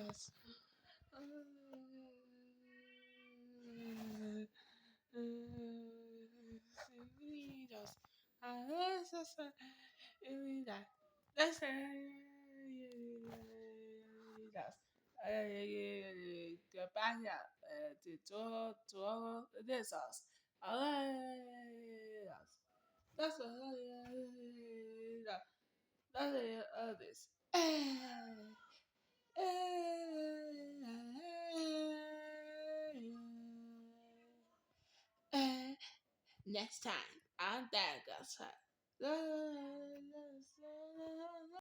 us. Lead us. Lead us. Let's lead us. Companion to this us. Lead us. That's this. Next time, I'm that guy.